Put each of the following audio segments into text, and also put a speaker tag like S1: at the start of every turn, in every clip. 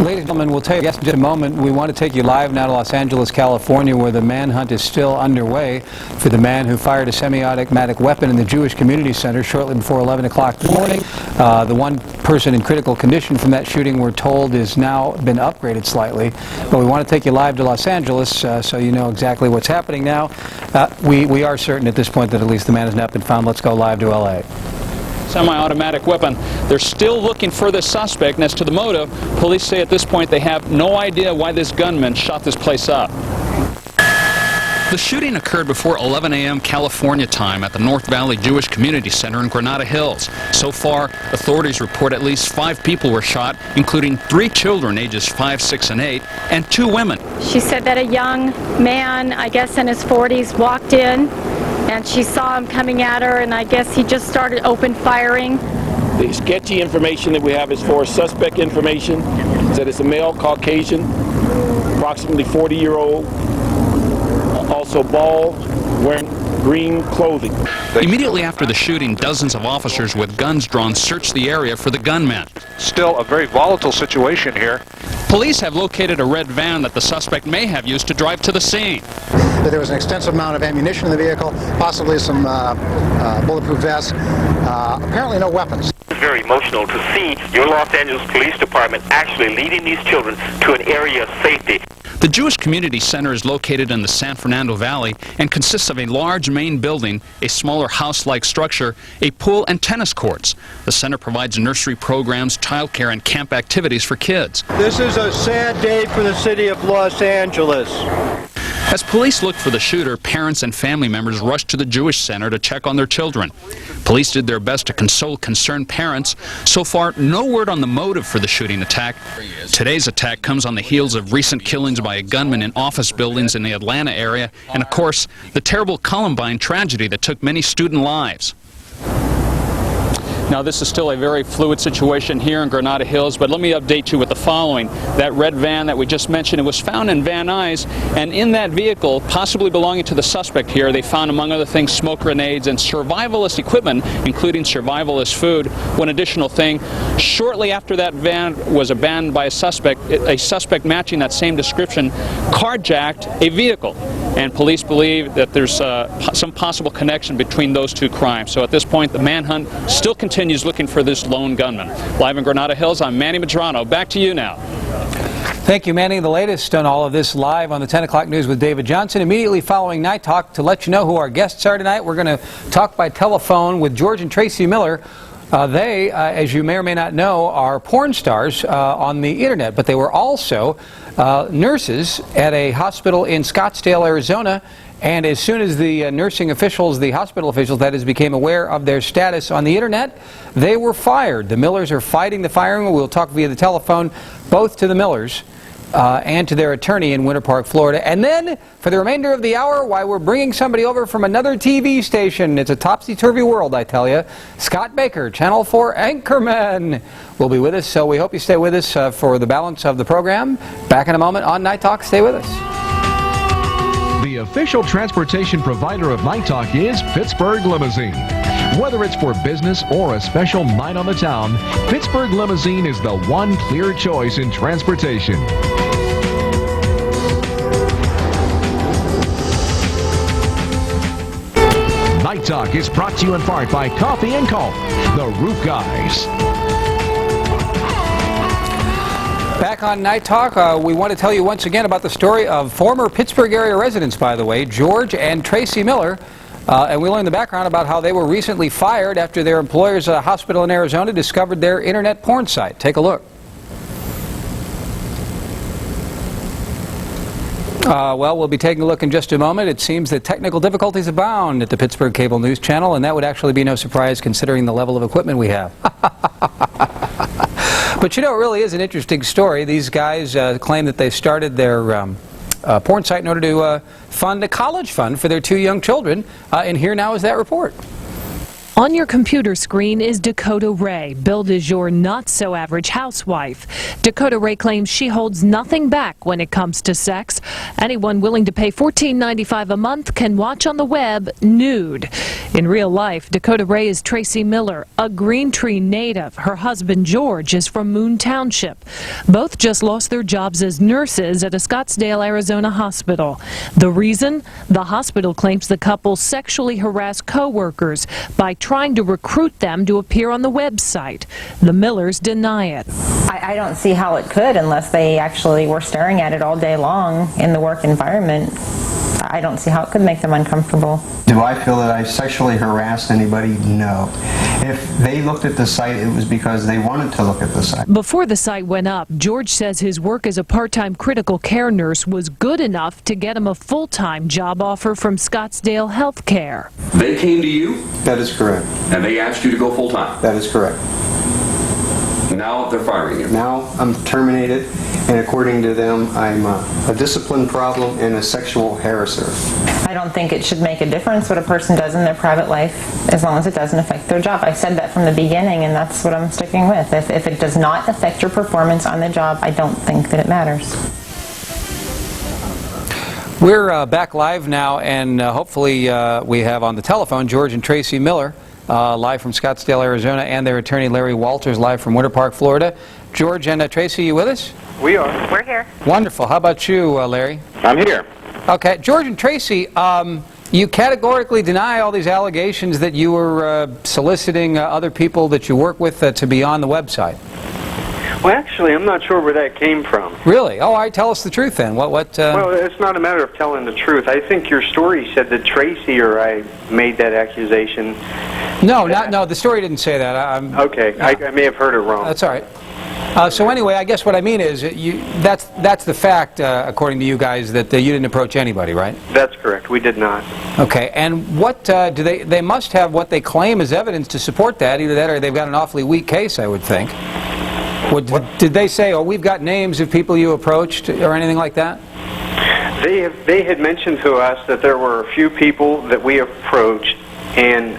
S1: Ladies and gentlemen, we'll take in just a moment. We want to take you live now to Los Angeles, California, where the manhunt is still underway for the man who fired a semi-automatic weapon in the Jewish Community Center shortly before 11 o'clock this morning. The one person in critical condition from that shooting, we're told, has now been upgraded slightly. But we want to take you live to Los Angeles so you know exactly what's happening now. We are certain at this point that at least the man has not been found. Let's go live to L.A.
S2: Semi-automatic weapon. They're still looking for this suspect, and as to the motive, police say at this point they have no idea why this gunman shot this place up. The shooting occurred before 11 a.m. California time at the North Valley Jewish Community Center in Granada Hills. So far, authorities report at least 5 people were shot, including 3 children ages 5, 6, and 8, and 2 women.
S3: She said that a young man, I guess in his 40s, walked in, and she saw him coming at her, and I guess he just started open firing.
S4: The sketchy information that we have is for suspect information. That it's a male, Caucasian, approximately 40-year-old, also bald, wearing green clothing.
S2: Immediately after the shooting, dozens of officers with guns drawn searched the area for the gunman.
S5: Still a very volatile situation here.
S2: Police have located a red van that the suspect may have used to drive to the scene.
S6: There was an extensive amount of ammunition in the vehicle, possibly some bulletproof vests, apparently no weapons.
S7: It's very emotional to see your Los Angeles Police Department actually leading these children to an area of safety.
S2: The Jewish Community Center is located in the San Fernando Valley and consists of a large main building, a smaller house-like structure, a pool, and tennis courts. The center provides nursery programs, childcare, and camp activities for kids.
S8: This is a sad day for the city of Los Angeles.
S2: As police looked for the shooter, parents and family members rushed to the Jewish Center to check on their children. Police did their best to console concerned parents. So far, no word on the motive for the shooting attack. Today's attack comes on the heels of recent killings by a gunman in office buildings in the Atlanta area, and of course, the terrible Columbine tragedy that took many student lives. Now, this is still a very fluid situation here in Granada Hills, but let me update you with the following. That red van that we just mentioned, it was found in Van Nuys, and in that vehicle, possibly belonging to the suspect here, they found, among other things, smoke grenades and survivalist equipment, including survivalist food. One additional thing, shortly after that van was abandoned by a suspect matching that same description carjacked a vehicle. And police believe that there's some possible connection between those two crimes. So at this point, the manhunt still continues looking for this lone gunman. Live in Granada Hills, I'm Manny Medrano. Back to you now.
S1: Thank you, Manny. The latest on all of this live on the 10 o'clock news with David Johnson. Immediately following Night Talk, to let you know who our guests are tonight, we're going to talk by telephone with George and Tracy Miller. They, as you may or may not know, are porn stars on the internet, but they were also nurses at a hospital in Scottsdale, Arizona. And as soon as the nursing officials, the hospital officials, that is, became aware of their status on the internet, they were fired. The Millers are fighting the firing. We'll talk via the telephone both to the Millers and to their attorney in Winter Park, Florida. And then, for the remainder of the hour, why we're bringing somebody over from another TV station. It's a topsy-turvy world, I tell you. Scott Baker, Channel 4 anchorman, will be with us. So we hope you stay with us for the balance of the program. Back in a moment on Night Talk. Stay with us.
S9: The official transportation provider of Night Talk is Pittsburgh Limousine. Whether it's for business or a special night on the town, Pittsburgh Limousine is the one clear choice in transportation. Night Talk is brought to you in part by Coffee and Colt, the Roof Guys.
S1: Back on Night Talk, we want to tell you once again about the story of former Pittsburgh area residents, by the way, George and Tracy Miller. And we learned the background about how they were recently fired after their employers at a hospital in Arizona discovered their internet porn site. Take a look. Well, we'll be taking a look in just a moment. It seems that technical difficulties abound at the Pittsburgh Cable News Channel, and that would actually be no surprise considering the level of equipment we have. But you know, it really is an interesting story. These guys claim that they started their porn site in order to fund a college fund for their 2 young children, and here now is that report.
S10: On your computer screen is Dakota Ray, billed as your not-so-average housewife. Dakota Ray claims she holds nothing back when it comes to sex. Anyone willing to pay $14.95 a month can watch on the web nude. In real life, Dakota Ray is Tracy Miller, a Green Tree native. Her husband, George, is from Moon Township. Both just lost their jobs as nurses at a Scottsdale, Arizona hospital. The reason? The hospital claims the couple sexually harassed co-workers by trying to recruit them to appear on the website. The Millers deny it.
S11: I don't see how it could unless they actually were staring at it all day long in the work environment. I don't see how it could make them uncomfortable.
S12: Do I feel that I sexually harassed anybody? No. If they looked at the site, it was because they wanted to look at the site.
S10: Before the site went up, George says his work as a part-time critical care nurse was good enough to get him a full-time job offer from Scottsdale Healthcare.
S13: They came to you?
S12: That is correct.
S13: And they asked you to go full-time?
S12: That is correct.
S13: Now they're firing you?
S12: Now I'm terminated, and according to them, I'm a discipline problem and a sexual harasser.
S11: I don't think it should make a difference what a person does in their private life as long as it doesn't affect their job. I said that from the beginning, and that's what I'm sticking with. If it does not affect your performance on the job, I don't think that it matters.
S1: We're back live now, and hopefully we have on the telephone George and Tracy Miller, live from Scottsdale, Arizona, and their attorney Larry Walters, live from Winter Park, Florida. George and Tracy, you with us?
S14: We are.
S11: We're here.
S1: Wonderful. How about you, Larry?
S14: I'm here.
S1: Okay. George and Tracy, you categorically deny all these allegations that you were soliciting other people that you work with to be on the website.
S14: Well, actually, I'm not sure where that came from.
S1: Really? Oh, all right. Tell us the truth then. What?
S14: Well, it's not a matter of telling the truth. I think your story said that Tracy or I made that accusation.
S1: No, no. The story didn't say that.
S14: Okay. I may have heard it wrong.
S1: That's all right. So anyway, I guess what I mean is that's the fact, according to you guys, that you didn't approach anybody, right?
S14: That's correct. We did not.
S1: Okay. And what do they must have what they claim as evidence to support that. Either that or they've got an awfully weak case, I would think. Did they say, oh, we've got names of people you approached or anything like that?
S14: They had mentioned to us that there were a few people that we approached and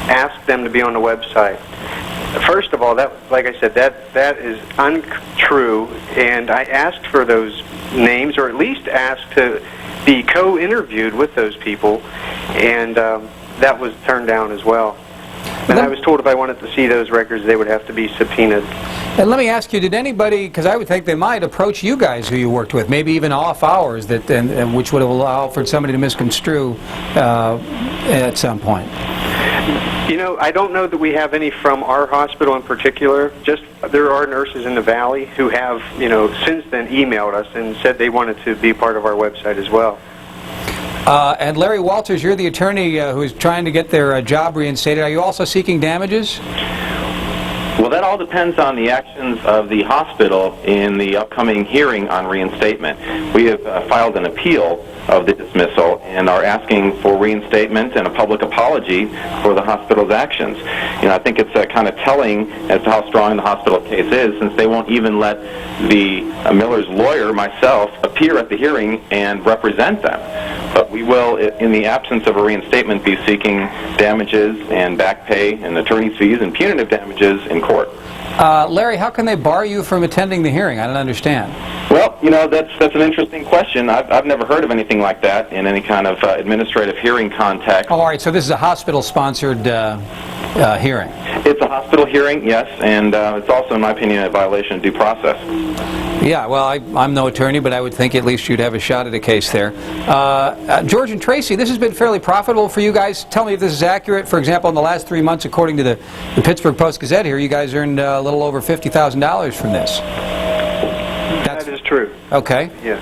S14: asked them to be on the website. First of all, like I said, that is untrue, and I asked for those names, or at least asked to be co-interviewed with those people, and that was turned down as well. And I was told if I wanted to see those records, they would have to be subpoenaed.
S1: And let me ask you, did anybody, because I would think they might, approach you guys who you worked with, maybe even off hours, which would have allowed for somebody to misconstrue at some point?
S14: You know, I don't know that we have any from our hospital in particular. Just there are nurses in the Valley who have, since then emailed us and said they wanted to be part of our website as well.
S1: And Larry Walters, you're the attorney who's trying to get their job reinstated. Are you also seeking damages?
S15: Well, that all depends on the actions of the hospital in the upcoming hearing on reinstatement. We have filed an appeal of the dismissal and are asking for reinstatement and a public apology for the hospital's actions. I think it's kind of telling as to how strong the hospital case is, since they won't even let the Miller's lawyer, myself, appear at the hearing and represent them. But we will, in the absence of a reinstatement, be seeking damages and back pay and attorney's fees and punitive damages in court.
S1: Larry, how can they bar you from attending the hearing? I don't understand.
S15: Well, that's an interesting question. I've never heard of anything like that in any kind of administrative hearing context.
S1: Oh, all right. So this is a hospital-sponsored hearing.
S15: It's a hospital hearing, yes, and it's also, in my opinion, a violation of due process.
S1: Yeah, well, I'm no attorney, but I would think at least you'd have a shot at a case there. George and Tracy, this has been fairly profitable for you guys. Tell me if this is accurate. For example, in the last 3 months, according to the Pittsburgh Post-Gazette here, you guys earned a little over $50,000 from this.
S14: That is true.
S1: Okay.
S14: Yes.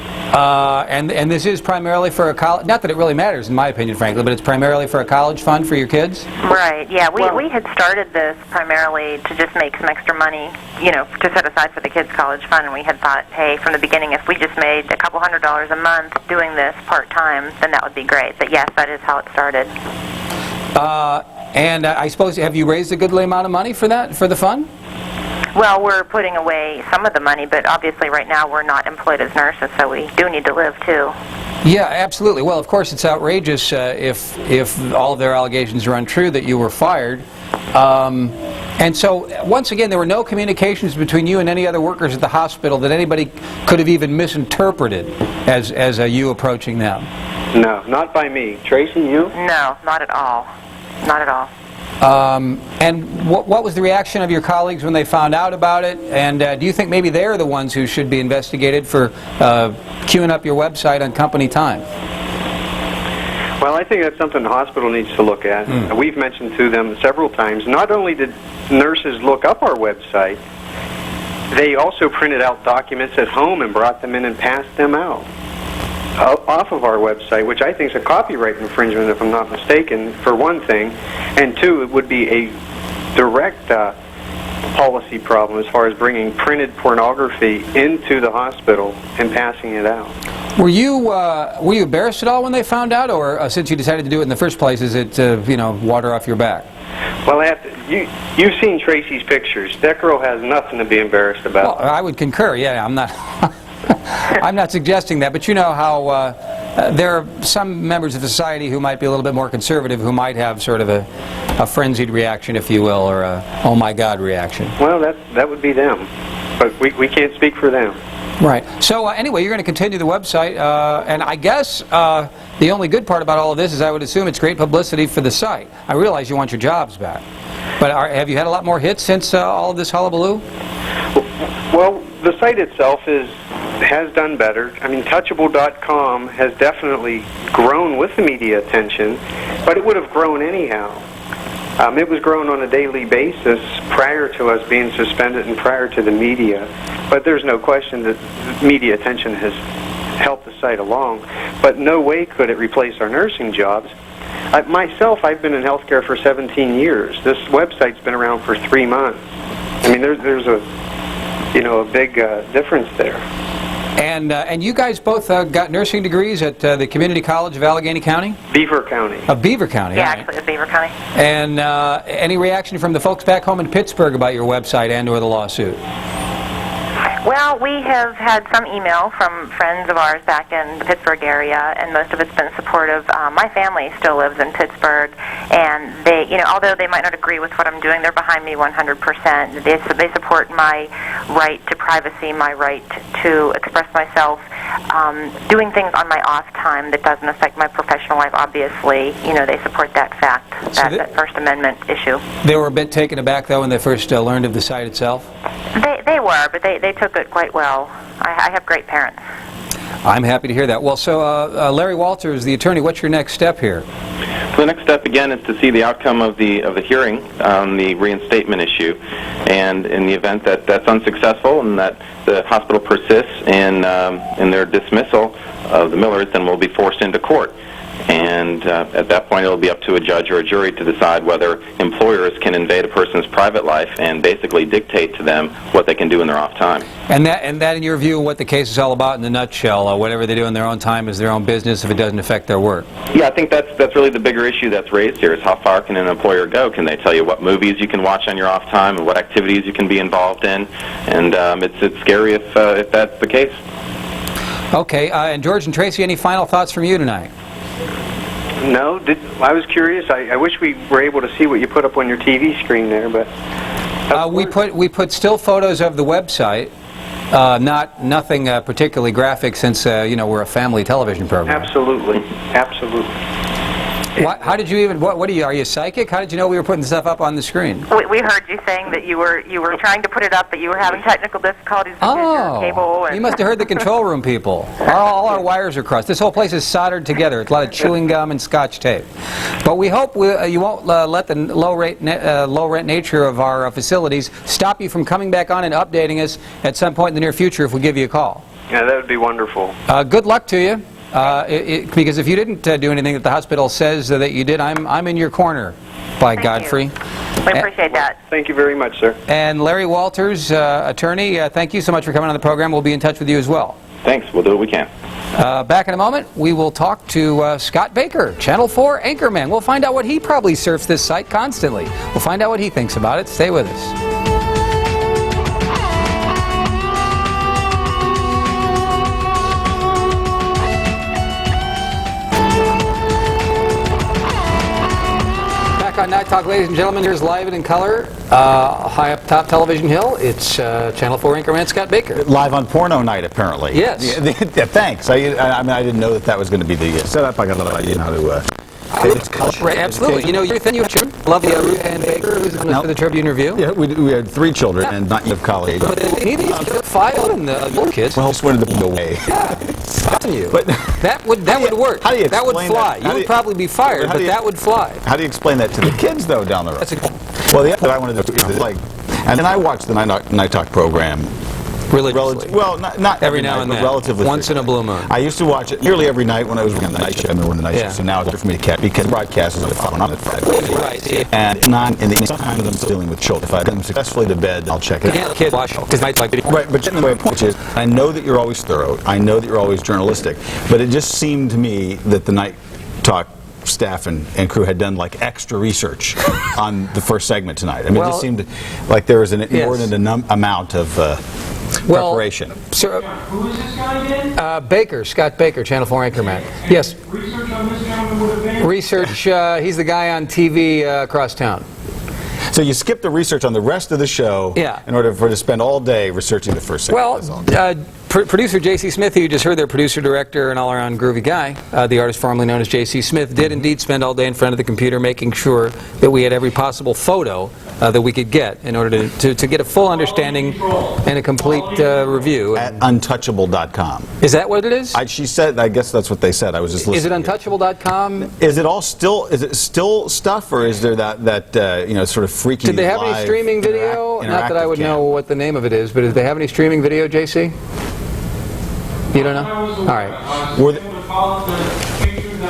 S1: And this is primarily for a college, not that it really matters in my opinion, frankly, but it's primarily for a college fund for your kids?
S16: Right, yeah. We had started this primarily to just make some extra money, to set aside for the kids' college fund, and we had thought, hey, from the beginning, if we just made a couple $100s a month doing this part-time, then that would be great. But yes, that is how it started.
S1: And I suppose, have you raised a goodly amount of money for the fund?
S16: Well, we're putting away some of the money, but obviously right now we're not employed as nurses, so we do need to live too.
S1: Yeah, absolutely. Well, of course, it's outrageous if all of their allegations are untrue that you were fired. And so, once again, there were no communications between you and any other workers at the hospital that anybody could have even misinterpreted as you approaching them.
S14: No, not by me. Tracy, you?
S16: No, not at all. Not at all.
S1: And what was the reaction of your colleagues when they found out about it? And do you think maybe they're the ones who should be investigated for queuing up your website on company time?
S14: Well, I think that's something the hospital needs to look at. We've mentioned to them several times, not only did nurses look up our website, they also printed out documents at home and brought them in and passed them out off of our website, which I think is a copyright infringement, if I'm not mistaken, for one thing. And two, it would be a direct policy problem as far as bringing printed pornography into the hospital and passing it out.
S1: Were you embarrassed at all when they found out, or since you decided to do it in the first place, is it water off your back?
S14: Well, you've seen Tracy's pictures. That girl has nothing to be embarrassed about.
S1: Well, I would concur. Yeah, I'm not. I'm not suggesting that, but you know how there are some members of society who might be a little bit more conservative, who might have sort of a frenzied reaction, if you will, or a "oh my God" reaction.
S14: Well, that would be them, but we can't speak for them.
S1: Right. So anyway, you're going to continue the website, and I guess the only good part about all of this is I would assume it's great publicity for the site. I realize you want your jobs back, but have you had a lot more hits since all of this hullabaloo?
S14: Well, the site itself has done better. I mean, Touchable.com has definitely grown with the media attention, but it would have grown anyhow. It was grown on a daily basis prior to us being suspended and prior to the media, but there's no question that media attention has helped the site along, but no way could it replace our nursing jobs. Myself, I've been in healthcare for 17 years. This website's been around for 3 months. I mean, there's a big difference there.
S1: And you guys both got nursing degrees at the Community College of Allegheny County?
S14: Beaver County.
S1: Of Beaver County,
S16: Yeah,
S1: right.
S16: actually, it's Beaver County.
S1: And any reaction from the folks back home in Pittsburgh about your website and/or the lawsuit?
S16: Well, we have had some email from friends of ours back in the Pittsburgh area, and most of it's been supportive. My family still lives in Pittsburgh, and they, although they might not agree with what I'm doing, they're behind me 100%. They support my right to privacy, my right to express myself, doing things on my off time that doesn't affect my professional life. Obviously, they support that fact, that First Amendment issue.
S1: They were a bit taken aback, though, when they first learned of the site itself?
S16: They were, but they took it quite well. I have great parents.
S1: I'm happy to hear that. Well, so Larry Walters, the attorney, what's your next step here?
S15: So the next step, again, is to see the outcome of the hearing on the reinstatement issue. And in the event that that's unsuccessful and that the hospital persists in their dismissal of the Millers, then we'll be forced into court. And at that point, it'll be up to a judge or a jury to decide whether employers can invade a person's private life and basically dictate to them what they can do in their off time.
S1: And that, in your view, what the case is all about in a nutshell, whatever they do in their own time is their own business if it doesn't affect their work.
S15: Yeah, I think that's really the bigger issue that's raised here, is how far can an employer go? Can they tell you what movies you can watch on your off time and what activities you can be involved in? And it's scary if that's the case.
S1: Okay, and George and Tracy, any final thoughts from you tonight?
S14: No, I was curious. I wish we were able to see what you put up on your TV screen there, but
S1: we put still photos of the website, nothing particularly graphic, since we're a family television program.
S14: Absolutely, absolutely.
S1: How did you even? What are you? Are you psychic? How did you know we were putting stuff up on the screen?
S16: We heard you saying that you were trying to put it up, but you were having technical difficulties with your cable.
S1: You must have heard the control room people. All our wires are crossed. This whole place is soldered together. It's a lot of chewing gum and Scotch tape. But we hope you won't let the low rent nature of our facilities stop you from coming back on and updating us at some point in the near future if we give you a call.
S14: Yeah, that would be wonderful.
S1: Good luck to you. Because if you didn't do anything that the hospital says that you did, I'm in your corner, by Godfrey.
S16: We appreciate that.
S14: Thank you very much, sir.
S1: And Larry Walters, attorney, thank you so much for coming on the program. We'll be in touch with you as well.
S15: Thanks. We'll do what we can.
S1: Back in a moment, we will talk to Scott Baker, Channel 4 anchorman. We'll find out what he probably surfs this site constantly. We'll find out what he thinks about it. Stay with us. back on Night Talk, ladies and gentlemen. Here's live and in color, high up top Television Hill. It's Channel 4 anchorman Scott Baker.
S17: Live on porno night, apparently.
S1: Yes.
S17: Yeah, thanks. I mean, I didn't know that was going to be the setup. I got to let you know how to.
S1: Right, absolutely. You know, you have children. Love Ruth Ann Baker, who's going for the Tribune Review.
S17: Yeah, we had 3 children and not of college.
S1: But neither of you took 5 and the little kids.
S17: Well, just wanted to go away.
S1: Yeah, you. But that would work.
S17: How do you
S1: that would fly. You would probably be fired, but that would fly.
S17: How do you explain that to the kids, though, down the road?
S1: That's a,
S17: well, the other thing I wanted to do is like, and then I watched the Night Talk program.
S1: Religiously.
S17: Well, not
S1: every now and then.
S17: Relatively.
S1: Once in a blue moon.
S17: I used to watch it nearly every night when I was working the night shift. I remember when the night shift. So now it's hard for me to catch because broadcast is on at 5.
S1: Right.
S17: And sometimes I'm still dealing with children. If I get them successfully to bed, I'll check it out.
S1: Kids watch because Night Talk.
S17: Right, but anyway, the point is, I know that you're always thorough. I know that you're always journalistic. But it just seemed to me that the Night Talk staff and crew had done like extra research on the first segment tonight. I mean, it just seemed like there was an inordinate amount of preparation.
S1: Sir,
S18: who is this guy again?
S1: Baker, Scott Baker, Channel 4 anchorman. Yes.
S18: Research on this gentleman would have been?
S1: Research, he's the guy on TV across town.
S17: So you skip the research on the rest of the show in order for to spend all day researching the first segment.
S1: Well, producer J.C. Smith, who you just heard, their producer, director, and all-around groovy guy, the artist formerly known as J.C. Smith, did indeed spend all day in front of the computer making sure that we had every possible photo that we could get in order to get a full understanding and a complete review.
S17: At untouchable.com.
S1: Is that what it is?
S17: She said, I guess that's what they said. I was just listening.
S1: Is it untouchable.com?
S17: Is it all still, is it still stuff, or is there that you know, sort of freaky
S1: Did they have any streaming video? Not that I would know what the name of it is, but did they have any streaming video, JC? You don't know? All right.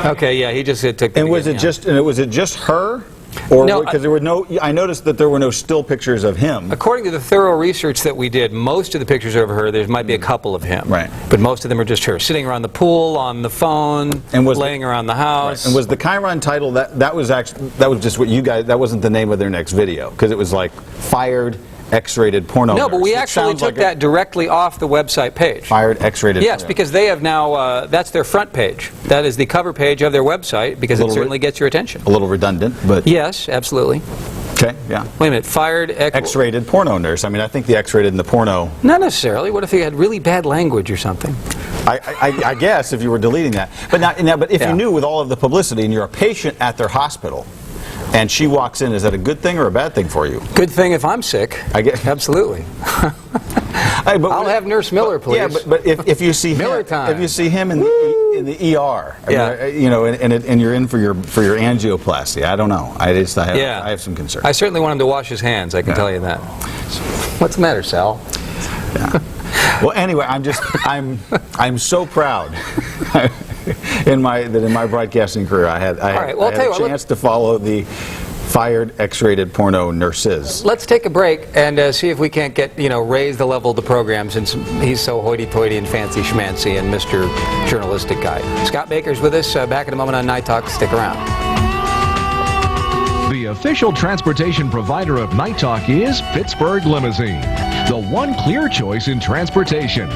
S1: Okay, yeah, he just took.
S17: And was it just her? Or
S1: no,
S17: because there were no, I noticed that there were no still pictures of him.
S1: According to the thorough research that we did, most of the pictures of her, there might be a couple of him.
S17: Right.
S1: But most of them are just her, sitting around the pool, on the phone, and laying around the house.
S17: Right. And was the Chiron title, that was just what you guys, that wasn't the name of their next video, because it was like Fired X-rated porno.
S1: No, but we actually took that directly off the website page.
S17: Fired X-rated
S1: Yes,
S17: porno.
S1: because they have now, that's their front page. That is the cover page of their website, because it certainly gets your attention.
S17: A little redundant, but...
S1: Yes, absolutely.
S17: Okay, yeah.
S1: Wait a minute, Fired
S17: X-rated porno nurse. I mean, I think the X-rated and the porno...
S1: Not necessarily. What if you had really bad language or something?
S17: I guess if you were deleting that. But but if you knew with all of the publicity and you're a patient at their hospital, and she walks in, is that a good thing or a bad thing for you?
S1: Good thing if I'm sick.
S17: I guess.
S1: Absolutely. I'll have Nurse Miller, please.
S17: Yeah, but if you see
S1: Miller
S17: him,
S1: time.
S17: if you see him in the ER, you know, and you're in for your angioplasty, I don't know. I have some concern.
S1: I certainly want him to wash his hands. I can tell you that. What's the matter, Sal?
S17: Yeah. Well, anyway, I'm so proud. in my broadcasting career, I had a chance to follow the Fired X-rated porno nurses.
S1: Let's take a break and see if we can't get, raise the level of the program, since he's so hoity-toity and fancy schmancy and Mr. Journalistic guy. Scott Baker's with us. Back in a moment on Night Talk. Stick around.
S9: The official transportation provider of Night Talk is Pittsburgh Limousine, the one clear choice in transportation.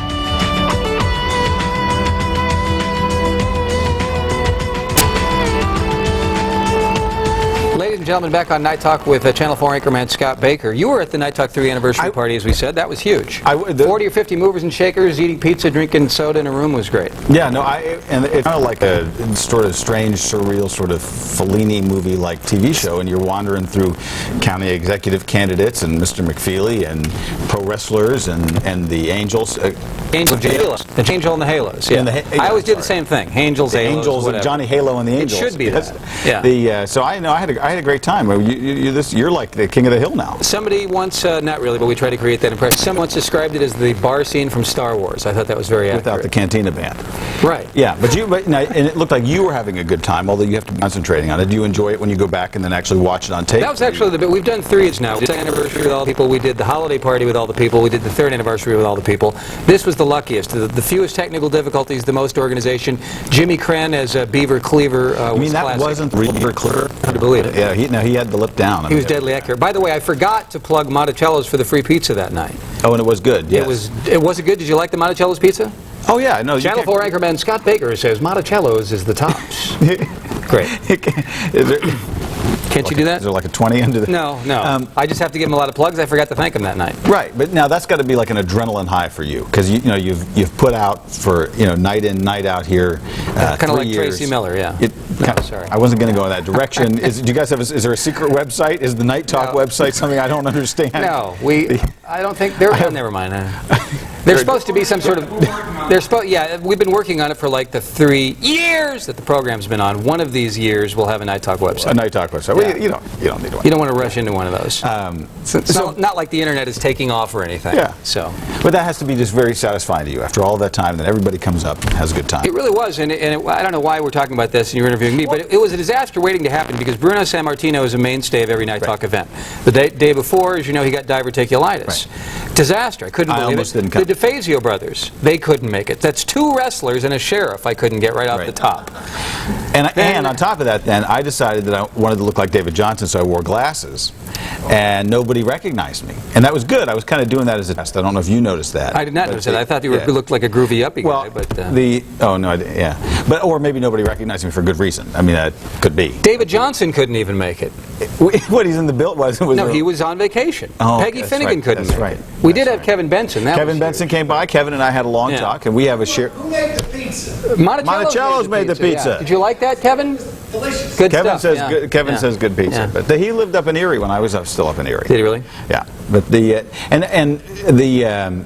S1: Ladies and gentlemen, back on Night Talk with Channel 4 anchorman Scott Baker. You were at the Night Talk 3 anniversary party, as we said. That was huge. 40 or 50 movers and shakers, eating pizza, drinking soda in a room was great.
S17: Yeah, no, and it's kind of like a sort of strange, surreal, sort of Fellini movie-like TV show, and you're wandering through county executive candidates and Mr. McFeely and pro wrestlers and the Angels.
S1: The Angel and the Halos. Yeah. I always did the same thing. Angels, Halos,
S17: Angels,
S1: whatever.
S17: and Johnny Halo and the Angels.
S1: It should be that.
S17: Yeah. So I had a great time. You're like the king of the hill now.
S1: Somebody once, not really, but we tried to create that impression. Someone once described it as the bar scene from Star Wars. I thought that was very accurate.
S17: Without the Cantina Band.
S1: Right.
S17: Yeah, and it looked like you were having a good time, although you have to be concentrating on it. Do you enjoy it when you go back and then actually watch it on tape?
S1: That was actually the bit. We've done 3 now. We did the anniversary with all the people. We did the holiday party with all the people. We did the 3rd anniversary with all the people. This was the luckiest. The fewest technical difficulties, the most organization. Jimmy Crenn as Beaver Cleaver was
S17: I mean, that
S1: classic.
S17: wasn't Beaver Cleaver?
S1: Hard to believe it.
S17: Yeah, he had the lip down.
S1: He was deadly accurate. By the way, I forgot to plug Monticello's for the free pizza that night.
S17: Oh, and it was good. Yes.
S1: Was it good? Did you like the Monticello's pizza?
S17: Oh yeah, no.
S1: Channel 4 anchorman Scott Baker says Monticello's is the tops. Great. Can't you do that?
S17: Is there like a 20 into the...
S1: No. I just have to give him a lot of plugs. I forgot to thank him that night.
S17: Right, but now that's got to be like an adrenaline high for you, because you've put out for night in, night out here.
S1: Kind of like
S17: years.
S1: Tracy Miller, yeah.
S17: Sorry, I wasn't going to go in that direction. Do you guys have? Is there a secret website? Is the Night Talk website something I don't understand?
S1: No, I don't think there. Never mind. There's supposed to be some sort of. Yeah, we've been working on it for like the 3 years that the program's been on. One of these years we'll have a Night Talk website.
S17: A Night Talk website.
S1: Yeah.
S17: Well, you don't need one.
S1: You don't want to rush into one of those. So not like the internet is taking off or anything.
S17: Yeah.
S1: So.
S17: But that has to be just very satisfying to you after all that time. That everybody comes up and has a good time.
S1: It really was, and I don't know why we're talking about this and you're interviewing me, but it was a disaster waiting to happen because Bruno Sammartino is a mainstay of every Night Talk event. The day before, as you know, he got diverticulitis. Right. Disaster. I couldn't believe it.
S17: Didn't come.
S1: The DeFazio brothers, they couldn't make it. That's 2 wrestlers and a sheriff I couldn't get right off the top.
S17: And on top of that, then, I decided that I wanted to look like David Johnson, so I wore glasses. And nobody recognized me. And that was good. I was kind of doing that as a test. I don't know if you noticed that.
S1: I did not notice that. I thought you looked like a groovy uppie guy. But,
S17: or maybe nobody recognized me for good reason. I mean, that could be.
S1: David Johnson couldn't even make it.
S17: What, he's in the bill?
S1: No, he was on vacation.
S17: Oh,
S1: Peggy Finnegan couldn't make it.
S17: We
S1: did have Kevin Benson.
S17: Kevin Benson came by. Kevin and I had a long talk, and we have a share.
S18: Who made the pizza?
S17: Monticello's made the pizza.
S1: Yeah. Did you like that, Kevin?
S18: Delicious.
S1: Good
S17: Kevin
S1: stuff.
S17: says Kevin says good pizza, but he lived up in Erie when I was still up in Erie.
S1: Did he really?
S17: Yeah, but the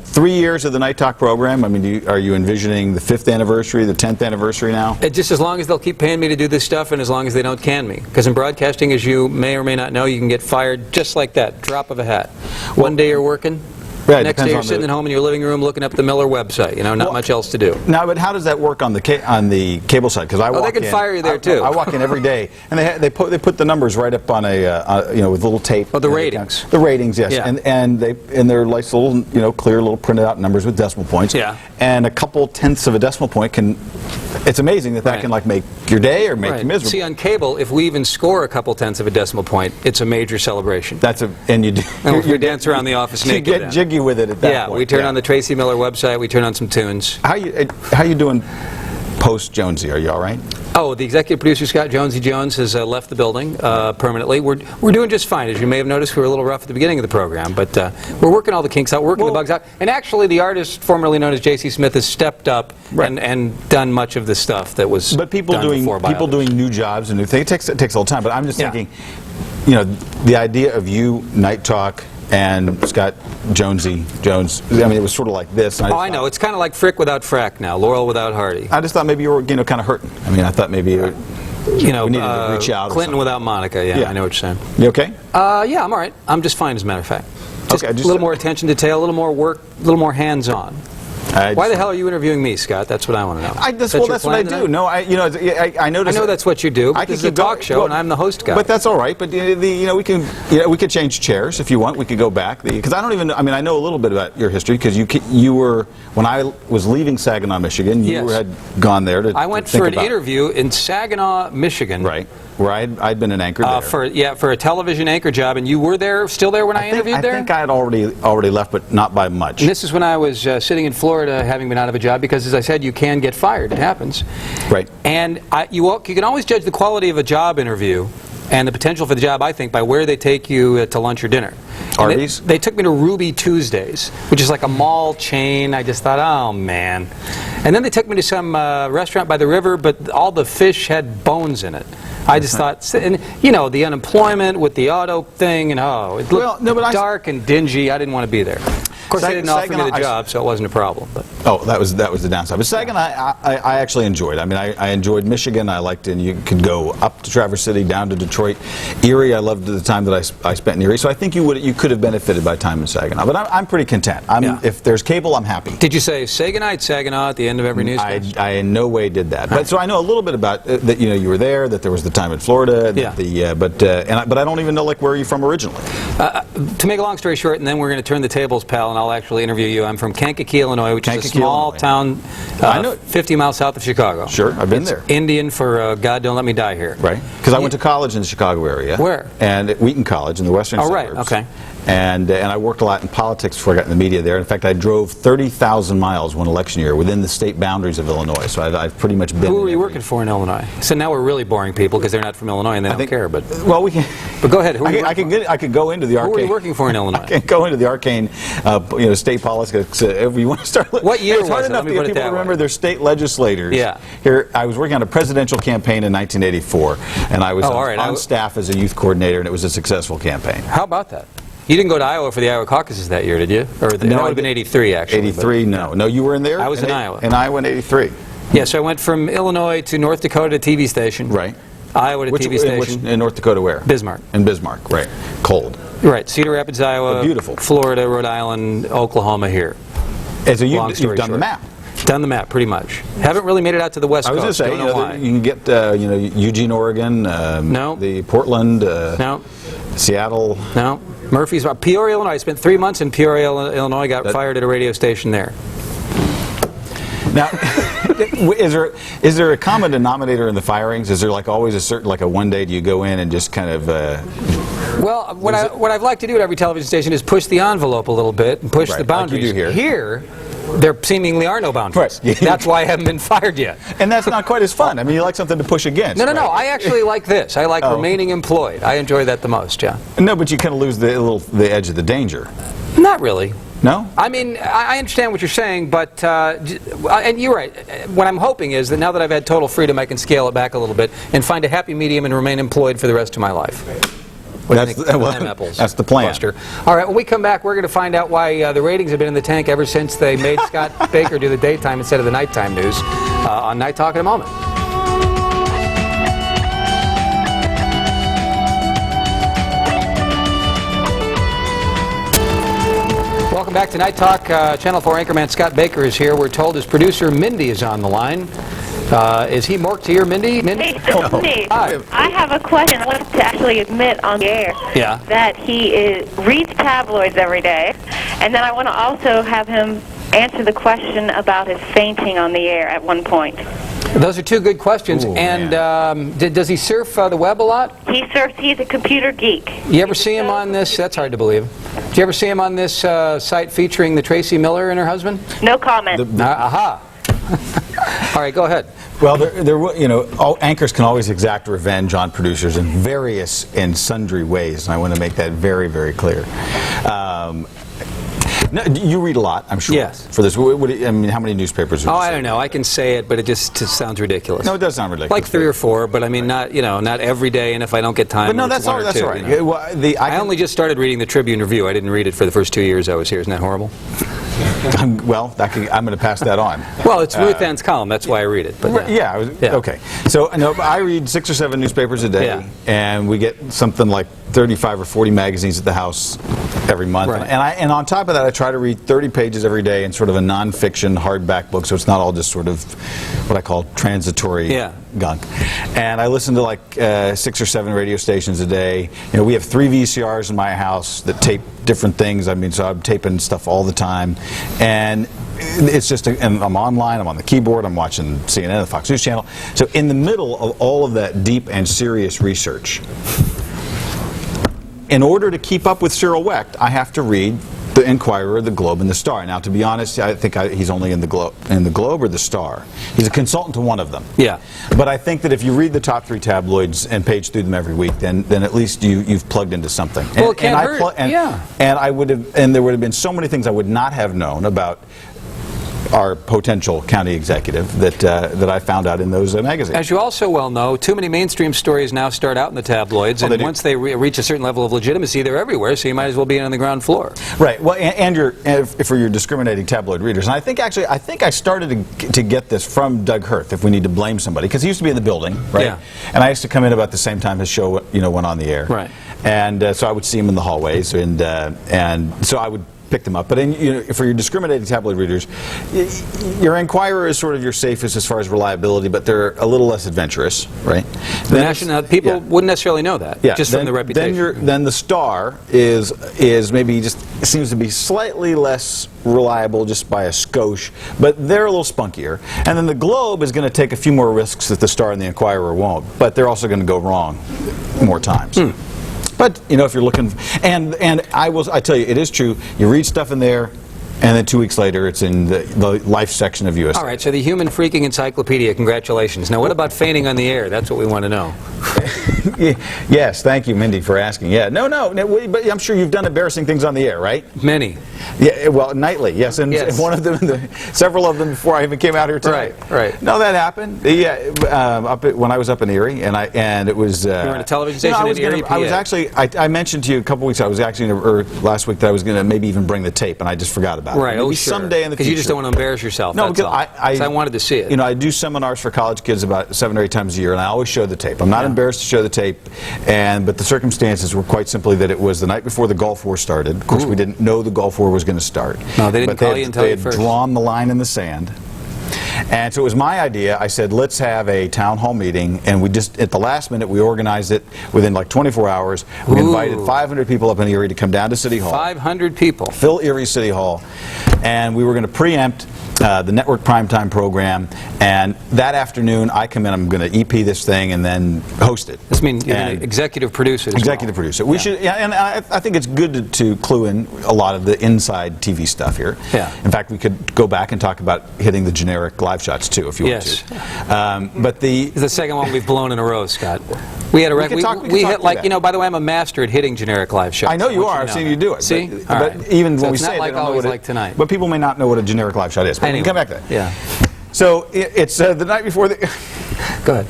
S17: 3 years of the Night Talk program. I mean, are you envisioning the 5th anniversary, the 10th anniversary now?
S1: Just as long as they'll keep paying me to do this stuff, and as long as they don't can me, because in broadcasting, as you may or may not know, you can get fired just like that, drop of a hat. One day you're working.
S17: Right,
S1: next day you're sitting at home in your living room looking up the Miller website. Not much else to do.
S17: Now, but how does that work on the cable side? Because
S1: they can fire you there too.
S17: I walk in every day, and they put the numbers right up on with little tape.
S1: Oh, the ratings.
S17: The ratings, yes,
S1: yeah.
S17: and they're like little clear little printed out numbers with decimal points.
S1: Yeah.
S17: And a couple tenths of a decimal point can. It's amazing that can like make your day or make you miserable.
S1: See, on cable, if we even score a couple tenths of a decimal point, it's a major celebration.
S17: And
S1: you dance around the office naked.
S17: You get jiggy with it at that point.
S1: We turn on the Tracy Miller website. We turn on some tunes.
S17: How you doing post Jonesy? Are you all right?
S1: Oh, the executive producer Scott Jonesy Jones has left the building permanently. We're doing just fine. As you may have noticed, we were a little rough at the beginning of the program, but we're working all the kinks out, working the bugs out. And actually, the artist formerly known as J.C. Smith has stepped up and done much of the stuff that was
S17: people
S1: doing
S17: new jobs and new things. It takes a little time. But I'm just thinking, the idea of you, Night Talk, and Scott Jones, I mean, it was sort of like this.
S1: I know. It's kind of like Frick without Frack now, Laurel without Hardy.
S17: I just thought maybe you were, kind of hurting. I mean, I thought maybe, we needed to reach out.
S1: Clinton without Monica, yeah, I know what you're saying.
S17: You okay?
S1: Yeah, I'm all right. I'm just fine, as a matter of fact. Just a little more attention to detail, a little more work, a little more hands-on. Why the hell are you interviewing me, Scott? That's what I want to know.
S17: That's what I do. No, I noticed.
S1: I know that's what you do. But this is a talk show, and I'm the host guy.
S17: But that's all right. But we could change chairs if you want. We could go back because I don't even. I mean, I know a little bit about your history because you were when I was leaving Saginaw, Michigan. You had gone there to.
S1: I went for an interview in Saginaw, Michigan.
S17: Right. Where I'd been an anchor there.
S1: For a television anchor job, and you were still there when I interviewed there?
S17: I think I had already left, but not by much.
S1: And this is when I was sitting in Florida, having been out of a job, because as I said, you can get fired. It happens.
S17: Right.
S1: And you can always judge the quality of a job interview and the potential for the job, I think, by where they take you to lunch or dinner.
S17: Arby's?
S1: They took me to Ruby Tuesdays, which is like a mall chain. I just thought, oh, man. And then they took me to some restaurant by the river, but all the fish had bones in it. I just thought, and the unemployment with the auto thing, and it looked dark and dingy. I didn't want to be there. Of course, they didn't offer me the job, so it wasn't a problem. But.
S17: Oh, that was the downside. But Saginaw, I actually enjoyed. I mean, I enjoyed Michigan. I liked it. And you could go up to Traverse City, down to Detroit. Erie, I loved the time that I spent in Erie. So I think you could have benefited by time in Saginaw. But I'm pretty content. If there's cable, I'm happy.
S1: Did you say say goodnight, Saginaw at the end of every newscast?
S17: I in no way did that. But so I know a little bit about that. You were there. That there was the time in Florida. But I don't even know where you're from originally.
S1: To make a long story short, and then we're going to turn the tables, pal, and I'll actually interview you. I'm from Kankakee, Illinois, which is a small town 50 miles south of Chicago.
S17: Sure, I've been there.
S1: Indian for God Don't Let Me Die Here.
S17: Right. Because I went to college in the Chicago area.
S1: Where?
S17: And at Wheaton College in the western suburbs.
S1: Right, okay.
S17: And I worked a lot in politics before I got in the media there. In fact, I drove 30,000 miles one election year within the state boundaries of Illinois. So I've pretty much been.
S1: Who were you working for in Illinois? So now we're really boring people because they're not from Illinois and they don't care. But
S17: well, we can.
S1: But go ahead.
S17: I could go into the arcane.
S1: Who were you working for in Illinois?
S17: I can go into the arcane, state politics. If you want to start.
S1: What year
S17: it's hard
S1: was it?
S17: enough
S1: Let me
S17: to
S1: put
S17: get
S1: it
S17: people
S1: that
S17: to remember
S1: way.
S17: their state legislators.
S1: Yeah.
S17: Here, I was working on a presidential campaign in 1984, and I was on staff as a youth coordinator, and it was a successful campaign.
S1: How about that? You didn't go to Iowa for the Iowa caucuses that year, did you? Or that would have been 83, actually.
S17: 83, no. No, you were in there?
S1: I was in Iowa.
S17: In Iowa in 83.
S1: Yeah, so I went from Illinois to North Dakota TV station.
S17: Right.
S1: Iowa to TV station.
S17: In North Dakota where?
S1: Bismarck.
S17: In Bismarck, right. Cold.
S1: Right. Cedar Rapids, Iowa.
S17: Oh, beautiful.
S1: Florida, Rhode Island, Oklahoma here.
S17: And so you've done the map.
S1: Done the map, pretty much. Haven't really made it out to the West Coast.
S17: I was going to say,
S1: Don't know why.
S17: you can get, Eugene, Oregon.
S1: No.
S17: The Portland.
S1: No.
S17: Seattle.
S1: No. Murfreesboro. Peoria, Illinois. I spent 3 months in Peoria, Illinois. Got fired at a radio station there.
S17: Now, is there a common denominator in the firings? Is there like always a certain, like a one day do you go in and just kind of...
S1: Well, what I'd like to do at every television station is push the envelope a little bit and push the boundaries.
S17: Like you do here.
S1: There seemingly are no boundaries.
S17: Right.
S1: That's why I haven't been fired yet.
S17: And that's not quite as fun. I mean, you like something to push against.
S1: No. I actually like this. I like remaining employed. I enjoy that the most, yeah.
S17: No, but you kind of lose the edge of the danger.
S1: Not really.
S17: No?
S1: I mean, I understand what you're saying, but, and you're right. What I'm hoping is that now that I've had total freedom, I can scale it back a little bit and find a happy medium and remain employed for the rest of my life.
S17: That's the plan.
S1: Buster? All right, when we come back, we're going to find out why the ratings have been in the tank ever since they made Scott Baker do the daytime instead of the nighttime news on Night Talk in a moment. Welcome back to Night Talk. Channel 4 anchorman Scott Baker is here. We're told his producer Mindy is on the line. Is he Mork to your Mindy?
S19: Hey, Steve, I have a question. I want to actually admit on the air that he reads tabloids every day, and then I want to also have him answer the question about his fainting on the air at one point.
S1: Those are two good questions.
S19: Ooh,
S1: and does he surf the web a lot?
S19: He surfs. He's a computer geek.
S1: You ever see him on this? That's hard to believe. Did you ever see him on this site featuring the Tracy Miller and her husband?
S19: No comment.
S1: Aha. All right, go ahead.
S17: Well, all anchors can always exact revenge on producers in various and sundry ways, and I want to make that very, very clear. No, you read a lot, I'm sure.
S1: Yes.
S17: For this, I mean, how many newspapers?
S1: I don't know. I can say it, but it just sounds ridiculous.
S17: No, it does sound ridiculous.
S1: Like 3 or 4, but I mean, not every day. And if I don't get time,
S17: but no,
S1: it's
S17: that's
S1: one or
S17: that's
S1: two,
S17: all right.
S1: You know?
S17: Well,
S1: I only just started reading the Tribune Review. I didn't read it for the first 2 years I was here. Isn't that horrible?
S17: Well, I'm going to pass that on.
S1: Well, it's Ruth Ann's column. That's why I read it. But
S17: yeah. Okay. So I read 6 or 7 newspapers a day, and we get something like 35 or 40 magazines at the house every month.
S1: Right.
S17: And on top of that, I try to read 30 pages every day in sort of a nonfiction hardback book, so it's not all just sort of what I call transitory gunk. And I listen to like 6 or 7 radio stations a day. We have 3 VCRs in my house that tape different things. I mean, so I'm taping stuff all the time, and it's just, and I'm online, I'm on the keyboard, I'm watching CNN, the Fox News Channel. So in the middle of all of that deep and serious research, in order to keep up with Cyril Wecht, I have to read the Inquirer, the Globe, and the Star. Now, to be honest, I think he's only in the Globe or the Star. He's a consultant to one of them.
S1: Yeah.
S17: But I think that if you read the top 3 tabloids and page through them every week, then at least you've plugged into something.
S1: Well, it can't hurt.
S17: And there would have been so many things I would not have known about our potential county executive that I found out in those magazines.
S1: As you also well know, too many mainstream stories now start out in the tabloids, and once they reach a certain level of legitimacy, they're everywhere, so you might as well be on the ground floor.
S17: Right. Well, and for your discriminating tabloid readers, and I think I started to get this from Doug Hirth, if we need to blame somebody, because he used to be in the building, right?
S1: Yeah.
S17: And I used to come in about the same time his show went on the air.
S1: Right.
S17: And so I would see him in the hallways, and so I would pick them up. But for your discriminating tabloid readers, your Inquirer is sort of your safest as far as reliability, but they're a little less adventurous, right?
S1: People wouldn't necessarily know that, just from the reputation.
S17: Then the Star is maybe just seems to be slightly less reliable just by a skosh, but they're a little spunkier. And then the Globe is going to take a few more risks that the Star and the Inquirer won't, but they're also going to go wrong more times. But you know, if you're looking, and I tell you, it is true. You read stuff in there, and then 2 weeks later, it's in the life section of USA.
S1: All right, so the Human Freaking Encyclopedia, congratulations. Now, what about feigning on the air? That's what we want to know.
S17: Yes, thank you, Mindy, for asking. Yeah, no, but I'm sure you've done embarrassing things on the air, right?
S1: Many.
S17: Yeah, well, nightly, yes, and
S1: yes.
S17: One of them, several of them before I even came out here tonight.
S1: Right.
S17: No, that happened. Yeah, when I was up in Erie, and it was.
S1: You were in a television station in Erie, PA.
S17: I was actually. I mentioned to you a couple weeks ago. I was actually, or last week, that I was going to maybe even bring the tape, and I just forgot about it.
S1: Right.
S17: Maybe
S1: sure.
S17: someday in the future.
S1: Because you just don't want to embarrass yourself.
S17: No,
S1: that's
S17: because
S1: all. I wanted to see it.
S17: You know, I do seminars for college kids about 7 or 8 times a year, and I always show the tape. I'm not embarrassed to show the tape, but the circumstances were quite simply that it was the night before the Gulf War started. Of course, we didn't know the Gulf War was going to start.
S1: No, they didn't call you and tell you first.
S17: They had drawn the line in the sand. And so it was my idea. I said, let's have a town hall meeting, and we just, at the last minute, we organized it within like 24 hours. We invited 500 people up in Erie to come down to City Hall.
S1: 500 people.
S17: Fill Erie City Hall. And we were going to preempt the network primetime program, and that afternoon I come in, I'm going to EP this thing and then host it.
S1: This means you're going to executive produce it.
S17: Executive producer. We should, and I think it's good to clue in a lot of the inside TV stuff here.
S1: Yeah.
S17: In fact, we could go back and talk about hitting the generic live shots too, if you want to. But it's
S1: the second one we've blown in a row, Scott. We had a record. We hit like, you know. By the way, I'm a master at hitting generic live shots.
S17: I know you are. I've seen you do it.
S1: See,
S17: but even when we say it,
S1: like always like tonight.
S17: But people may not know what a generic live shot is. But we can come back to that.
S1: Yeah.
S17: So it's the night before the.
S1: Go ahead.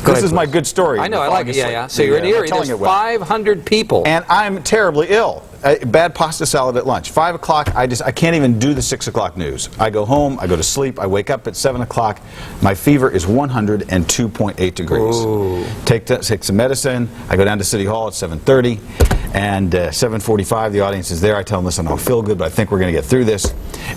S17: This is my good story.
S1: I know, I like it. Yeah. So you're in Erie. There's 500 people,
S17: and I'm terribly ill. Bad pasta salad at lunch. 5 o'clock. I can't even do the 6 o'clock news. I go home. I go to sleep. I wake up at 7 o'clock. My fever is 102.8 degrees.
S1: Ooh.
S17: Take some medicine. I go down to City Hall at 7:30, and 7:45 the audience is there. I tell them, listen, I don't feel good, but I think we're going to get through this.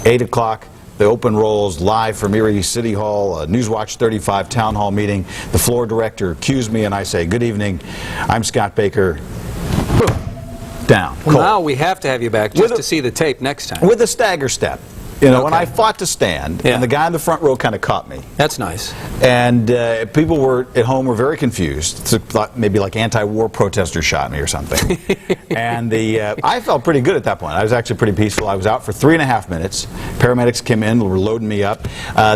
S17: 8 o'clock. The open rolls live from Erie City Hall, Newswatch 35 town hall meeting. The floor director cues me and I say, good evening, I'm Scott Baker. Boom. Down.
S1: Well, now we have to have you back just to see the tape next time.
S17: With a stagger step. You know, when I fought to stand, and the guy in the front row kind of caught me.
S1: That's nice.
S17: And people were at home were very confused. Thought maybe like anti-war protesters shot me or something. And I felt pretty good at that point. I was actually pretty peaceful. I was out for 3.5 minutes. Paramedics came in, were loading me up.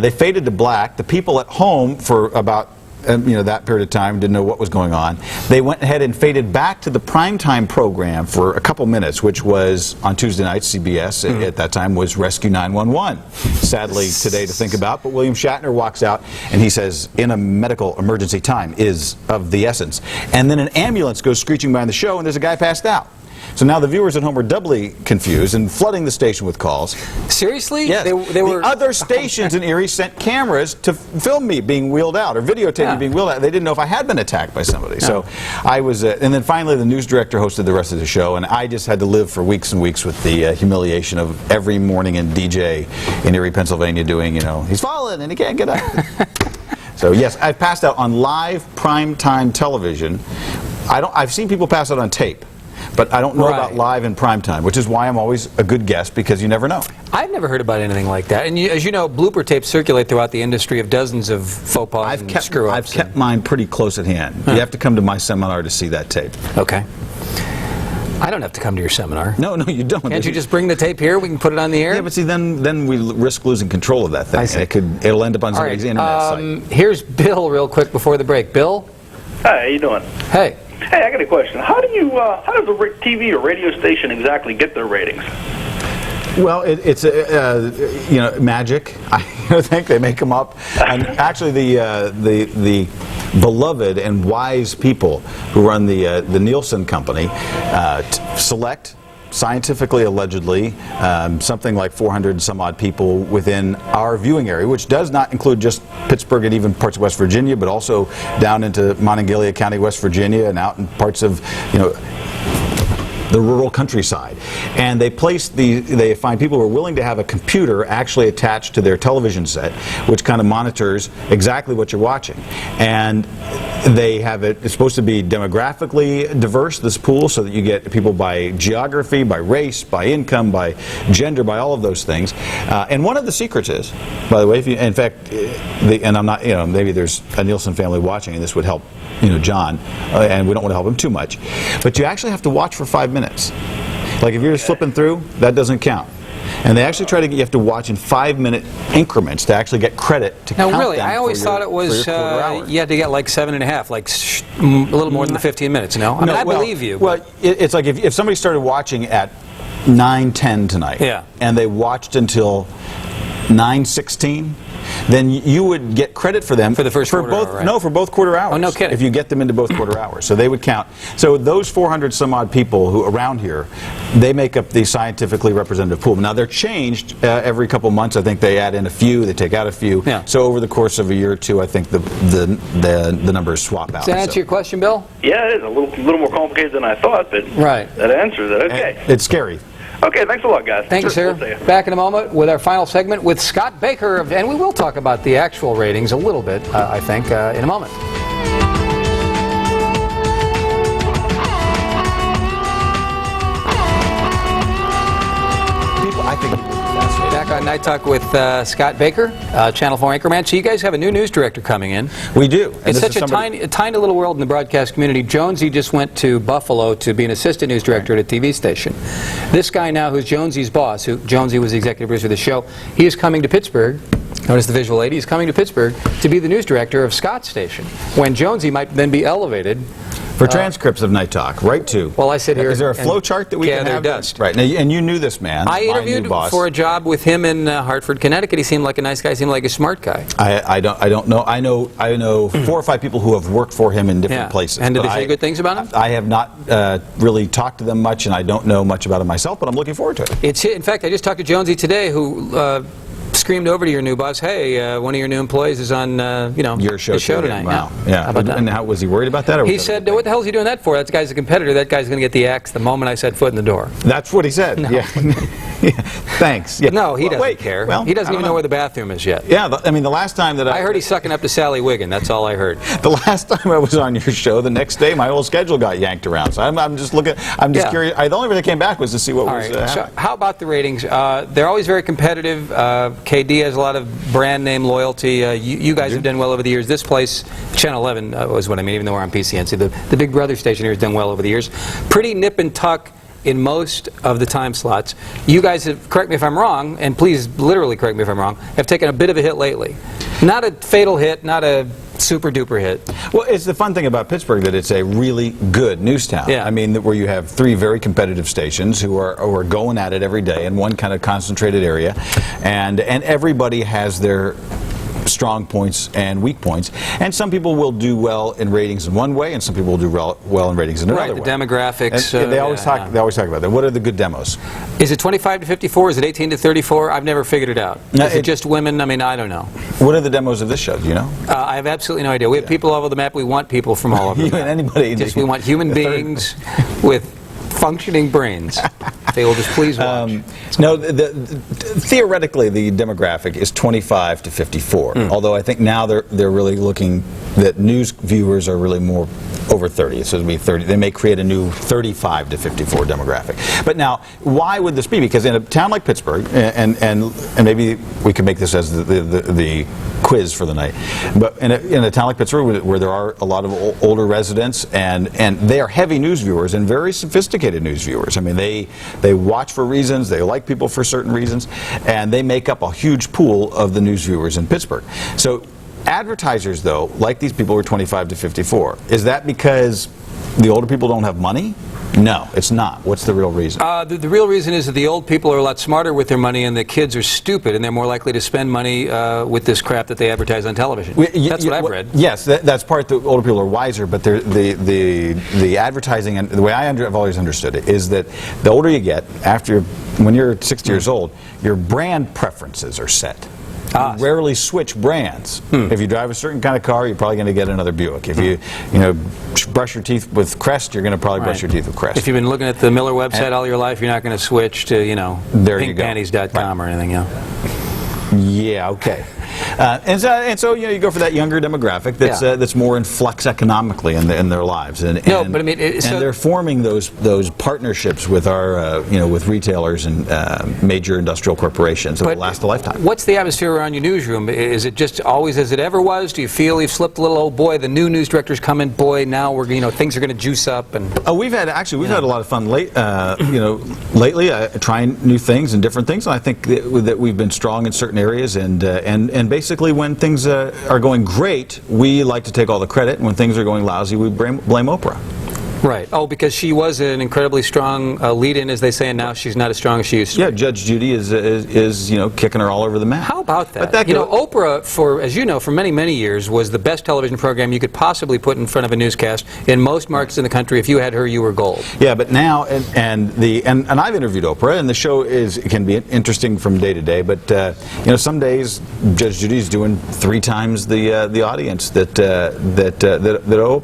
S17: They faded to black. The people at home for about that period of time didn't know what was going on. They went ahead and faded back to the primetime program for a couple minutes, which was on Tuesday night, CBS at that time was Rescue 911. Sadly today to think about, but William Shatner walks out and he says, in a medical emergency, time is of the essence. And then an ambulance goes screeching by the show and there's a guy passed out. So now the viewers at home are doubly confused and flooding the station with calls.
S1: Seriously?
S17: Yes.
S1: They were...
S17: The other stations in Erie sent cameras to film me being wheeled out or videotape me being wheeled out. They didn't know if I had been attacked by somebody. So I was, and then finally the news director hosted the rest of the show, and I just had to live for weeks and weeks with the humiliation of every morning in DJ in Erie, Pennsylvania doing, he's fallen and he can't get up. So yes, I've passed out on live primetime television. I've seen people pass out on tape. But I don't know about live in primetime, which is why I'm always a good guest, because you never know.
S1: I've never heard about anything like that. And as you know, blooper tapes circulate throughout the industry of dozens of faux pas and screw-ups.
S17: I've kept mine pretty close at hand. You have to come to my seminar to see that tape.
S1: Okay. I don't have to come to your seminar.
S17: No, you don't.
S1: Can't you just bring the tape here? We can put it on the air?
S17: Yeah, but see, then we risk losing control of that thing. I see. It'll end up on somebody's internet site.
S1: Here's Bill real quick before the break. Bill?
S20: Hi, how you doing?
S1: Hey.
S20: Hey, I got a question. How does a TV or radio station exactly get their ratings?
S17: Well, it's magic. I think they make them up. And actually, the beloved and wise people who run the Nielsen company select, scientifically, allegedly, something like 400 some odd people within our viewing area, which does not include just Pittsburgh and even parts of West Virginia, but also down into Monongalia County, West Virginia, and out in parts of, the rural countryside. And they find people who are willing to have a computer actually attached to their television set, which kind of monitors exactly what you're watching. And They have it's supposed to be demographically diverse, this pool, so that you get people by geography, by race, by income, by gender, by all of those things. And one of the secrets is, by the way, if you, in fact, and I'm not, maybe there's a Nielsen family watching, and this would help, John, and we don't want to help him too much, but you actually have to watch for 5 minutes. Like if you're just flipping through, that doesn't count. And they actually try to get you have to watch in 5-minute increments to actually get credit to count them.
S1: Now, really, I always thought it was you had to get like 7.5, like a little more than the 15 minutes. No, I mean, I believe you.
S17: Well, it's like if somebody started watching at 9:10 tonight, and they watched until 9:16. Then you would get credit for them
S1: for the first quarter hour, right?
S17: No, for both quarter hours.
S1: Oh, no kidding.
S17: If you get them into both quarter hours, so they would count. So those 400 some odd people who around here, they make up the scientifically representative pool. Now they're changed every couple months. I think they add in a few, they take out a few.
S1: Yeah.
S17: So over the course of a year or two, I think the numbers swap out.
S1: Does that answer your question, Bill?
S20: Yeah, it is a little more complicated than I thought, but that answers it. Okay.
S17: It's scary.
S20: Okay, thanks a lot, guys.
S1: Thank you, sir. Back in a moment with our final segment with Scott Baker, and we will talk about the actual ratings a little bit, I think, in a moment. Back on Night Talk with Scott Baker, Channel 4 anchorman. So you guys have a new news director coming in.
S17: We do.
S1: It's such a tiny little world in the broadcast community. Jonesy just went to Buffalo to be an assistant news director at a TV station. This guy now, who's Jonesy's boss, Jonesy was the executive producer of the show, he is coming to Pittsburgh. Notice the visual aid. He's coming to Pittsburgh to be the news director of Scott's station, when Jonesy might then be elevated.
S17: For transcripts of Night Talk, right to.
S1: Well, I sit here.
S17: Is there a flow chart that we can have?
S1: Dust.
S17: Right, now, and you knew this man.
S1: I interviewed for a job with him in Hartford, Connecticut. He seemed like a nice guy. He seemed like a smart guy.
S17: I don't know. I know 4 or 5 people who have worked for him in different places.
S1: And did they say good things about him?
S17: I have not really talked to them much, and I don't know much about him myself. But I'm looking forward to it.
S1: In fact, I just talked to Jonesy today, who screamed over to your new boss, "Hey, one of your new employees is on,
S17: your show,
S1: tonight."
S17: Wow.
S1: Yeah. How about that?
S17: And how was he worried about that? Or
S1: he said, "What the hell is he doing that for? That guy's a competitor. That guy's going to get the axe the moment I set foot in the door."
S17: That's what he said.
S1: No.
S17: Yeah. Thanks. Yeah.
S1: No, he doesn't care.
S17: Well,
S1: he doesn't even know where the bathroom is yet.
S17: Yeah. I mean, the last time that
S1: I heard he's sucking up to Sally Wiggin. That's all I heard.
S17: The last time I was on your show, the next day my whole schedule got yanked around. So I'm just looking. I'm just curious. The only reason I came back was to see what was happening.
S1: So how about the ratings? They're always very competitive. KD has a lot of brand name loyalty. You guys have done well over the years. This place, Channel 11 was what I mean, even though we're on PCNC. The Big Brother station here has done well over the years. Pretty nip and tuck in most of the time slots. You guys have, correct me if I'm wrong, and please literally correct me if I'm wrong, have taken a bit of a hit lately. Not a fatal hit, not a super duper hit.
S17: Well, it's the fun thing about Pittsburgh that it's a really good news town.
S1: Yeah.
S17: I mean, where you have 3 very competitive stations who are going at it every day in one kind of concentrated area, and everybody has their strong points and weak points, and some people will do well in ratings in one way, and some people will do well in ratings in another way.
S1: Right, the demographics.
S17: And they always talk about that. What are the good demos?
S1: Is it 25 to 54? Is it 18 to 34? I've never figured it out. Is it just women? I mean, I don't know.
S17: What are the demos of this show? Do you know?
S1: I have absolutely no idea. We have people all over the map. We want people from all over the map.
S17: Anybody.
S1: We want human beings with functioning brains. They will just please watch.
S17: No, theoretically, the demographic is 25 to 54. Although I think now they're really looking that news viewers are really more over 30. So it'll be 30. They may create a new 35 to 54 demographic. But now, why would this be? Because in a town like Pittsburgh, and maybe we could make this as the quiz for the night. But in a town like Pittsburgh, where there are a lot of older residents, and they are heavy news viewers and very sophisticated news viewers. I mean, they watch for reasons, they like people for certain reasons, and they make up a huge pool of the news viewers in Pittsburgh. So advertisers, though, like these people who are 25 to 54, is that because the older people don't have money? No, it's not. What's the real reason?
S1: The real reason is that the old people are a lot smarter with their money, and the kids are stupid, and they're more likely to spend money with this crap that they advertise on television. That's what I've read.
S17: Yes, that's part. The older people are wiser, but the advertising, and the way I've always understood it, is that the older you get, when you're 60 years old, your brand preferences are set. You rarely switch brands. If you drive a certain kind of car, you're probably going to get another Buick. If you brush your teeth with Crest, you're going to probably brush your teeth with Crest.
S1: If you've been looking at the Miller website all your life, you're not going to switch to pinkpanties.com or anything.
S17: Yeah, okay. And so you go for that younger demographic that's more in flux economically in their lives, and
S1: but I mean,
S17: and they're forming those partnerships with our with retailers and major industrial corporations that will last a lifetime.
S1: What's the atmosphere around your newsroom? Is it just always as it ever was? Do you feel you've slipped a little? Oh boy, the new news director's coming. Boy, now we're things are going to juice up. And
S17: we've had a lot of fun lately, trying new things and different things. And I think that we've been strong in certain areas, and basically when things are going great, we like to take all the credit, and when things are going lousy, we blame Oprah.
S1: Right. Oh, because she was an incredibly strong lead-in, as they say, and now she's not as strong as she used to be.
S17: Yeah, Judge Judy is kicking her all over the map.
S1: How about that? Oprah, as you know, for many, many years, was the best television program you could possibly put in front of a newscast. In most markets in the country, if you had her, you were gold.
S17: Yeah, but now, and I've interviewed Oprah, and the show can be interesting from day to day. But some days Judge Judy's doing 3 times the audience that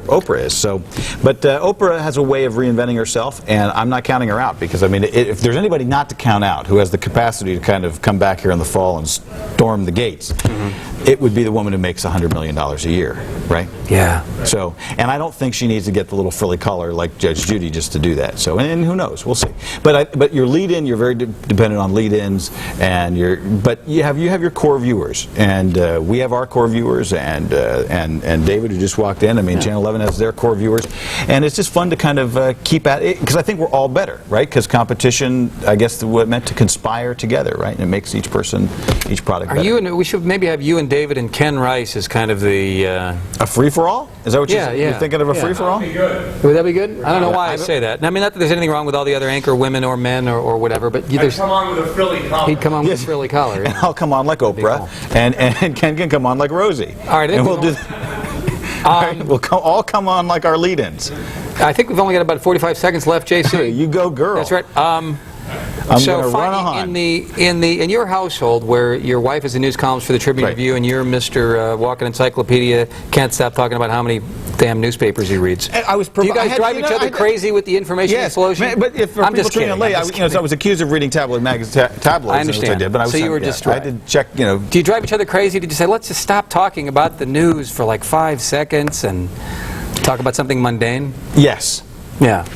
S17: Oprah is. So, but Oprah has a way of reinventing herself, and I'm not counting her out, because I mean, if there's anybody not to count out who has the capacity to kind of come back here in the fall and storm the gates, it would be the woman who makes $100 million a year, right?
S1: Yeah.
S17: So, and I don't think she needs to get the little frilly collar like Judge Judy just to do that. So, and who knows? We'll see. But your lead-in, you're very dependent on lead-ins, but you have your core viewers, and we have our core viewers, and David, who just walked in. I mean, Channel 11 has their core viewers, and it's just fun to kind of keep at it, because I think we're all better, right? Because competition, I guess, what meant to conspire together, right? And it makes each product better.
S1: We should maybe have you and David and Ken Rice as kind of the
S17: a free-for-all? Is that what you're thinking of, a free-for-all?
S1: Would that be good? I don't know why I say that. I mean, not that there's anything wrong with all the other anchor women or men or whatever, but
S18: I'd come on with a frilly collar.
S1: He'd come on with a frilly collar.
S17: And I'll come on like Oprah, and Ken can come on like Rosie.
S1: All right,
S17: and we'll do. We'll all come on like our lead-ins.
S1: I think we've only got about 45 seconds left, JC.
S17: You go, girl.
S1: That's right.
S17: I'm going to run on.
S1: In your household, where your wife is a news columnist for the Tribune Review, and you're Mr. Walking Encyclopedia, can't stop talking about how many damn newspapers he reads. Do you guys drive each other crazy with the information explosion?
S17: But if
S1: I'm just kidding.
S17: I was accused of reading tabloids.
S1: I understand.
S17: I did, but
S1: so you were distraught.
S17: I did check.
S1: Do you drive each other crazy? Did you say, let's just stop talking about the news for like 5 seconds and talk about something mundane?
S17: Yes.
S1: Yeah.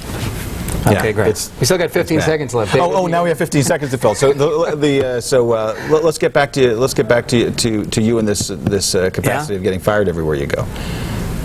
S1: Okay, great. We still got 15 seconds left.
S17: Now we have 15 seconds to fill. So let's get back to you in this capacity of getting fired everywhere you go.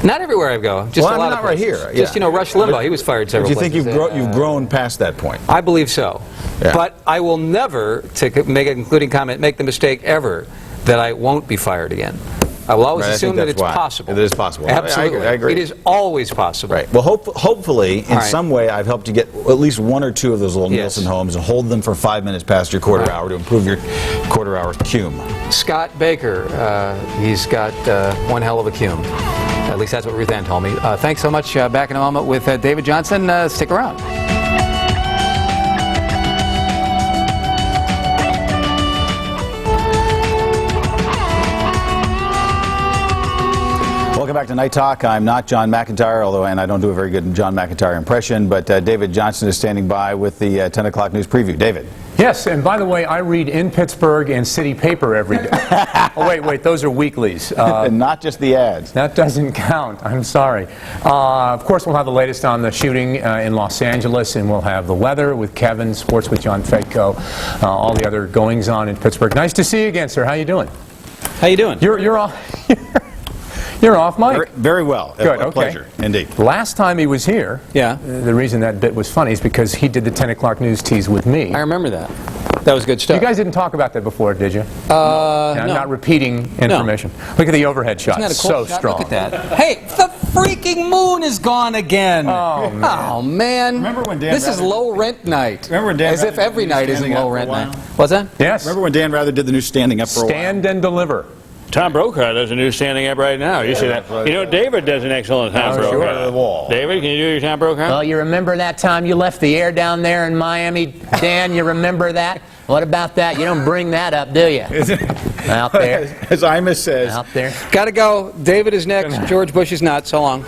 S1: Not everywhere I go. Just a lot of
S17: right here.
S1: Just Rush Limbaugh, he was fired several places.
S17: Do you think you've grown past that point?
S1: I believe so. Yeah. But I will never, to make a concluding comment, make the mistake ever that I won't be fired again. I will always assume that it's possible.
S17: It is possible.
S1: Absolutely.
S17: I agree.
S1: It is always possible.
S17: Right. Well, hopefully, in some way, I've helped you get at least 1 or 2 of those little Nielsen homes and hold them for 5 minutes past your quarter hour to improve your quarter hour cume.
S1: Scott Baker, he's got one hell of a cume. At least that's what Ruth Ann told me. Thanks so much. Back in a moment with David Johnson. Stick around.
S17: Welcome back to Night Talk. I'm not John McIntyre, and I don't do a very good John McIntyre impression, but David Johnson is standing by with the 10 o'clock news preview. David.
S21: Yes, and by the way, I read in Pittsburgh and City Paper every day. Oh, wait, those are weeklies.
S17: And not just the ads.
S21: That doesn't count. I'm sorry. Of course, we'll have the latest on the shooting in Los Angeles, and we'll have the weather with Kevin, sports with John Fedko, all the other goings-on in Pittsburgh. Nice to see you again, sir. How you doing?
S1: How you doing?
S21: You're off. You're off mic.
S17: Very well.
S21: Good.
S17: A pleasure, indeed.
S21: Last time he was here, the reason that bit was funny is because he did the 10 o'clock news tease with me.
S1: I remember that. That was good stuff.
S21: You guys didn't talk about that before, did you?
S1: No.
S21: I'm not repeating information. No. Look at the overhead shot.
S1: Isn't that a cool
S21: so
S1: shot?
S21: strong.
S1: Look at that. Hey, the freaking moon is gone again.
S21: Oh, man.
S1: Oh, man.
S17: Remember when Dan
S1: This is low rent night.
S17: Remember when Dan
S1: As if every night isn't low rent night. What's that?
S21: Yes.
S17: Remember when Dan Rather did the new standing up for a while?
S21: Stand and deliver.
S22: Tom Brokaw does a new standing up right now. You see that? You know, David does an excellent Tom Brokaw.
S17: Sure.
S22: David, can you do your Tom Brokaw?
S23: Well, you remember that time you left the air down there in Miami? Dan, you remember that? What about that? You don't bring that up, do you? Out there.
S17: As Imus says.
S23: Out there.
S1: Gotta go. David is next. George Bush is not. So long.